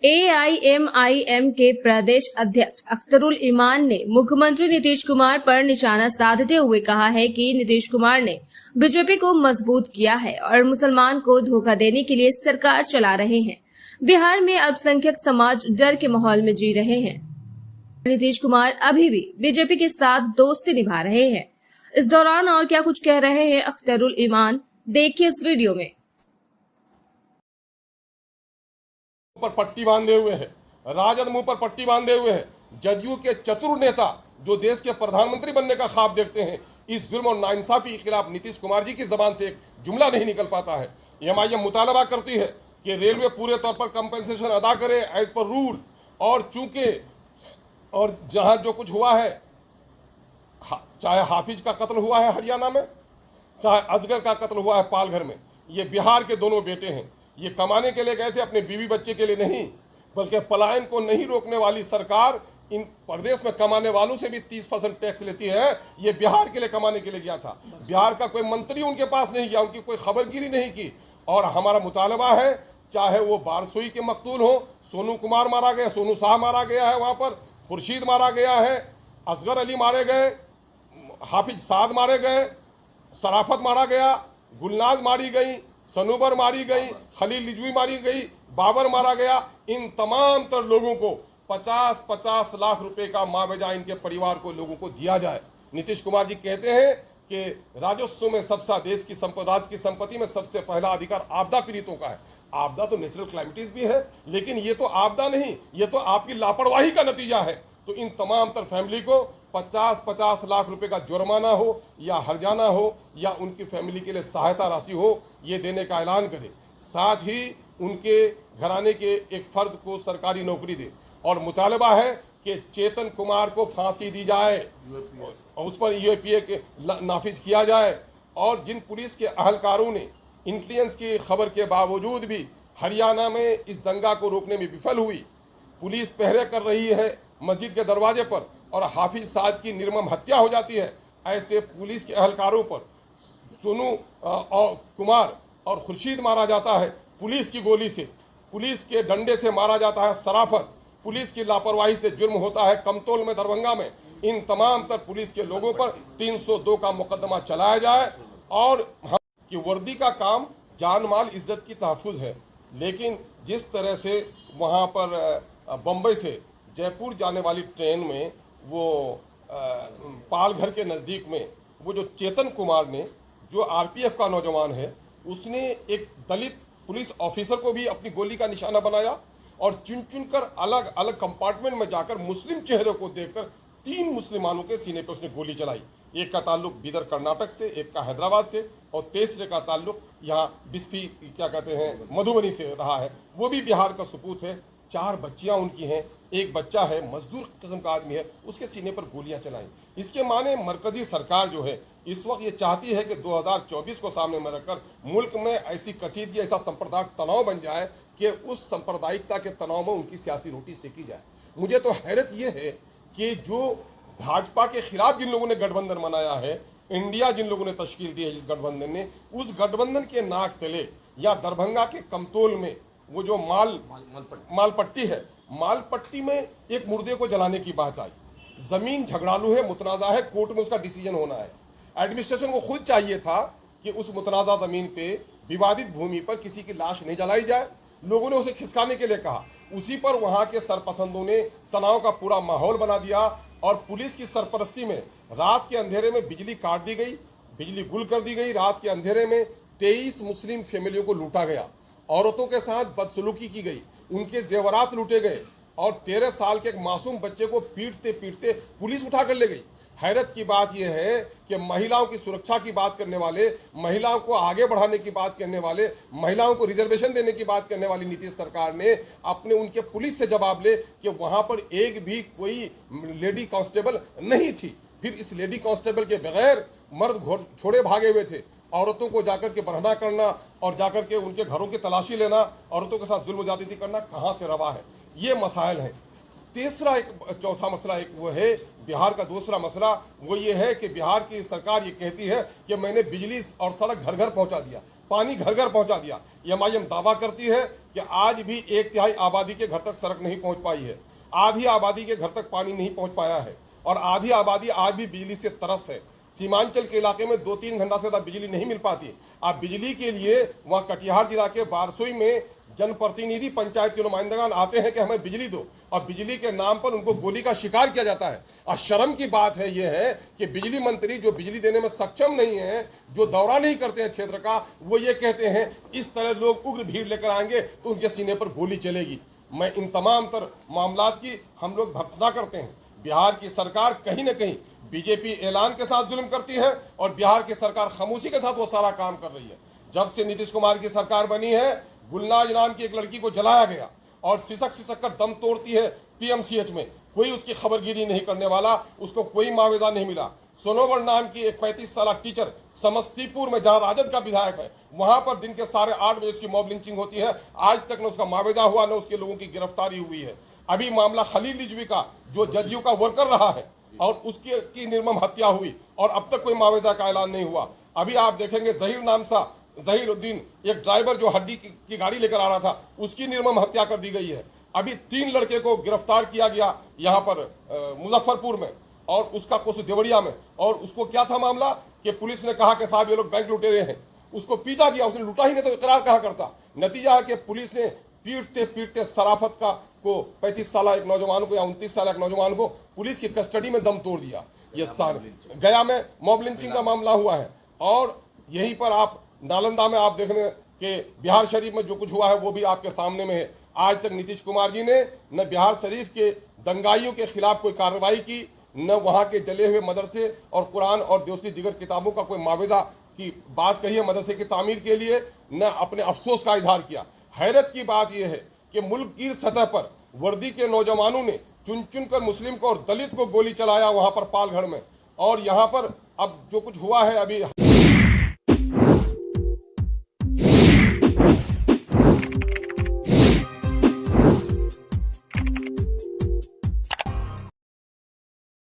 AIMIM के प्रदेश अध्यक्ष अख्तरुल ईमान ने मुख्यमंत्री नीतीश कुमार पर निशाना साधते हुए कहा है कि नीतीश कुमार ने बीजेपी को मजबूत किया है और मुसलमान को धोखा देने के लिए सरकार चला रहे हैं। बिहार में अल्पसंख्यक समाज डर के माहौल में जी रहे हैं। नीतीश कुमार अभी भी बीजेपी के साथ दोस्ती निभा रहे हैं। इस दौरान और क्या कुछ कह रहे हैं अख्तरुल ईमान, देखिए इस वीडियो में। पर पट्टी बांधे हुए है, राजद मुंह पर पट्टी बांधे हुए है। जदयू के चतुर नेता जो देश के प्रधानमंत्री बनने का ख्वाब देखते हैं, इस जुल्म और नाइंसाफी के खिलाफ नीतीश कुमार जी की जबान से एक जुमला नहीं निकल पाता है। एमआईएम मुतालबा करती है कि रेलवे पूरे तौर पर कंपनसेशन अदा करे एज पर रूल, और चूंकि और जहां जो कुछ हुआ है, चाहे हाफिज का कत्ल हुआ है हरियाणा में, चाहे अजगर का कत्ल हुआ है पालघर में, ये बिहार के दोनों बेटे हैं। ये कमाने के लिए गए थे, अपने बीवी बच्चे के लिए नहीं, बल्कि पलायन को नहीं रोकने वाली सरकार इन प्रदेश में कमाने वालों से भी 30% टैक्स लेती है। ये बिहार के लिए कमाने के लिए गया था। बिहार का कोई मंत्री उनके पास नहीं गया, उनकी कोई खबरगिरी नहीं की। और हमारा मुतालबा है, चाहे वो बारसोई के मकतूल हो, सोनू कुमार मारा गया, सोनू शाह मारा गया है, वहाँ पर खुर्शीद मारा गया है, असगर अली मारे गए, हाफिज साद मारे गए, सराफत मारा गया, गुलनाज मारी गई, सनूबर मारी गई, खलील लिजवी मारी गई, बाबर मारा गया। इन तमाम तर लोगों को 50-50 लाख रुपए का मुआवजा इनके परिवार को, लोगों को दिया जाए। नीतीश कुमार जी कहते हैं कि राजस्व में सबसे, देश की राज्य की संपत्ति में सबसे पहला अधिकार आपदा पीड़ितों का है। आपदा तो नेचुरल क्लाइमिटीज भी है, लेकिन ये तो आपदा नहीं, ये तो आपकी लापरवाही का नतीजा है। तो इन तमाम तर फैमिली को 50-50 लाख रुपए का जुर्माना हो या हर्जाना हो या उनकी फैमिली के लिए सहायता राशि हो, ये देने का ऐलान करे। साथ ही उनके घराने के एक फर्द को सरकारी नौकरी दे। और मुतालबा है कि चेतन कुमार को फांसी दी जाए और उस पर यूएपीए के नाफिज किया जाए। और जिन पुलिस के अहलकारों ने इंटेलिजेंस की खबर के बावजूद भी हरियाणा में इस दंगा को रोकने में विफल हुई, पुलिस पहरे कर रही है मस्जिद के दरवाजे पर और हाफिज साद की निर्मम हत्या हो जाती है, ऐसे पुलिस के अहलकारों पर सोनू और कुमार और खुर्शीद मारा जाता है पुलिस की गोली से, पुलिस के डंडे से मारा जाता है सराफत, पुलिस की लापरवाही से जुर्म होता है कमतौल में, दरभंगा में। इन तमाम तर पुलिस के लोगों पर 302 का मुकदमा चलाया जाए। और कि वर्दी का काम जान माल इज्जत की तहफ़्फ़ुज़ है, लेकिन जिस तरह से वहाँ पर बम्बई से जयपुर जाने वाली ट्रेन में वो पालघर के नज़दीक में वो जो चेतन कुमार ने, जो आरपीएफ का नौजवान है, उसने एक दलित पुलिस ऑफिसर को भी अपनी गोली का निशाना बनाया और चुन चुन कर अलग अलग कंपार्टमेंट में जाकर मुस्लिम चेहरे को देखकर 3 मुसलमानों के सीने पर उसने गोली चलाई। एक का ताल्लुक बीदर कर्नाटक से, एक का हैदराबाद से और तीसरे का ताल्लुक यहाँ बिस्फी क्या कहते हैं मधुबनी से रहा है। वो भी बिहार का सपूत है। 4 बच्चियाँ उनकी हैं, एक बच्चा है मजदूर किस्म का आदमी है, उसके सीने पर गोलियां चलाई। इसके माने मरकजी सरकार जो है इस वक्त ये चाहती है कि 2024 को सामने में रखकर मुल्क में ऐसी कसीदगी, ऐसा सांप्रदायिक तनाव बन जाए कि उस सांप्रदायिकता के तनाव में उनकी सियासी रोटी सेकी जाए। मुझे तो हैरत ये है कि जो भाजपा के खिलाफ जिन लोगों ने गठबंधन बनाया है, इंडिया जिन लोगों ने तश्कील दी है जिस गठबंधन ने, उस गठबंधन के नाक तले या दरभंगा के कमतौल में वो जो मालपट्टी है, मालपट्टी में एक मुर्दे को जलाने की बात आई। जमीन झगड़ालू है, मुतनाज़ा है, कोर्ट में उसका डिसीजन होना है। एडमिनिस्ट्रेशन को खुद चाहिए था कि उस मुतनाज़ा जमीन पे विवादित भूमि पर किसी की लाश नहीं जलाई जाए। लोगों ने उसे खिसकाने के लिए कहा, उसी पर वहाँ के सरपसंदों ने तनाव का पूरा माहौल बना दिया और पुलिस की सरपरस्ती में रात के अंधेरे में बिजली काट दी गई, बिजली गुल कर दी गई। रात के अंधेरे में 23 मुस्लिम फैमिलियों को लूटा गया, औरतों के साथ बदसलूकी की गई, उनके जेवरात लूटे गए और 13 साल के एक मासूम बच्चे को पीटते पीटते पुलिस उठा कर ले गई। हैरत की बात यह है कि महिलाओं की सुरक्षा की बात करने वाले, महिलाओं को आगे बढ़ाने की बात करने वाले, महिलाओं को रिजर्वेशन देने की बात करने वाली नीतीश सरकार ने अपने उनके पुलिस से जवाब ले कि वहाँ पर एक भी कोई लेडी कांस्टेबल नहीं थी। फिर इस लेडी कांस्टेबल के बगैर मर्द छोड़े भागे हुए थे। औरतों को जाकर के बरहना करना और जाकर के उनके घरों की तलाशी लेना, औरतों के साथ जुल्म ज्यादती करना कहाँ से रवा है? ये मसाइल हैं। तीसरा एक चौथा मसला एक वो है बिहार का दूसरा मसला वो ये है कि बिहार की सरकार ये कहती है कि मैंने बिजली और सड़क घर घर पहुंचा दिया, पानी घर घर पहुंचा दिया। एमआईएम दावा करती है कि आज भी 1/3 आबादी के घर तक सड़क नहीं पहुंच पाई है, आधी आबादी के घर तक पानी नहीं पहुंच पाया है और आधी आबादी आज भी बिजली से तरस है। सीमांचल के इलाके में 2-3 घंटा से ज़्यादा बिजली नहीं मिल पाती। आप बिजली के लिए वहाँ कटिहार जिला के बारसोई में जनप्रतिनिधि पंचायत के नुमाइंदगान आते हैं कि हमें बिजली दो, और बिजली के नाम पर उनको गोली का शिकार किया जाता है। और शर्म की बात है यह है कि बिजली मंत्री जो बिजली देने में सक्षम नहीं है, जो दौरा नहीं करते हैं क्षेत्र का, वो ये कहते हैं इस तरह लोग उग्र भीड़ लेकर आएंगे तो उनके सीने पर गोली चलेगी। मैं इन तमाम मामलात की हम लोग भर्त्सना करते हैं। बिहार की सरकार कहीं न कहीं बीजेपी ऐलान के साथ जुल्म करती है और बिहार की सरकार खामोशी के साथ वो सारा काम कर रही है। जब से नीतीश कुमार की सरकार बनी है, गुलनाज नाम की एक लड़की को जलाया गया और सिसक कर दम तोड़ती है पीएमसीएच में। कोई उसकी खबरगिरी नहीं करने वाला, उसको कोई मुआवजा नहीं मिला। सोनोवर नाम की एक 35 साल टीचर समस्तीपुर में जहाँ राजद का विधायक है, वहां पर दिन के 8:30 बजे उसकी मॉब लिंचिंग होती है। आज तक न उसका मुआवजा हुआ, न उसके लोगों की गिरफ्तारी हुई है। अभी मामला खलील रिजवी का, जो जदयू का वर्कर रहा है और उसकी की निर्मम हत्या हुई और अब तक कोई मुआवजा का ऐलान नहीं हुआ। अभी आप देखेंगे जहीरुद्दीन, एक ड्राइवर जो हड्डी की गाड़ी लेकर आ रहा था, उसकी निर्मम हत्या कर दी गई है। अभी 3 लड़के को गिरफ्तार किया गया यहाँ पर मुजफ्फरपुर में और उसका कुछ देवरिया में। और उसको क्या था मामला कि पुलिस ने कहा कि साहब ये लोग बैंक लुटेरे हैं, उसको पीटा गया। उसने लुटा ही नहीं तो इकरार कहा करता। नतीजा है कि पुलिस ने पीटते पीटते सराफत को 35 साल एक नौजवान को या 29 साल एक नौजवान को पुलिस की कस्टडी में दम तोड़ दिया। ये सारे गया में मॉब लिंचिंग का मामला हुआ है। और यहीं पर आप नालंदा में आप देखने कि बिहार शरीफ में जो कुछ हुआ है वो भी आपके सामने में है। आज तक नीतीश कुमार जी ने न बिहार शरीफ के दंगाइयों के खिलाफ कोई कार्रवाई की, न वहाँ के जले हुए मदरसे और कुरान और दूसरी दीगर किताबों का कोई मुआवजा की बात कही है मदरसे की तामीर के लिए, न अपने अफसोस का इजहार किया। हैरत की बात यह है कि मुल्क की सतह पर वर्दी के नौजवानों ने चुन चुन कर मुस्लिम को और दलित को गोली चलाया वहाँ पर पालघर में। और यहाँ पर अब जो कुछ हुआ है अभी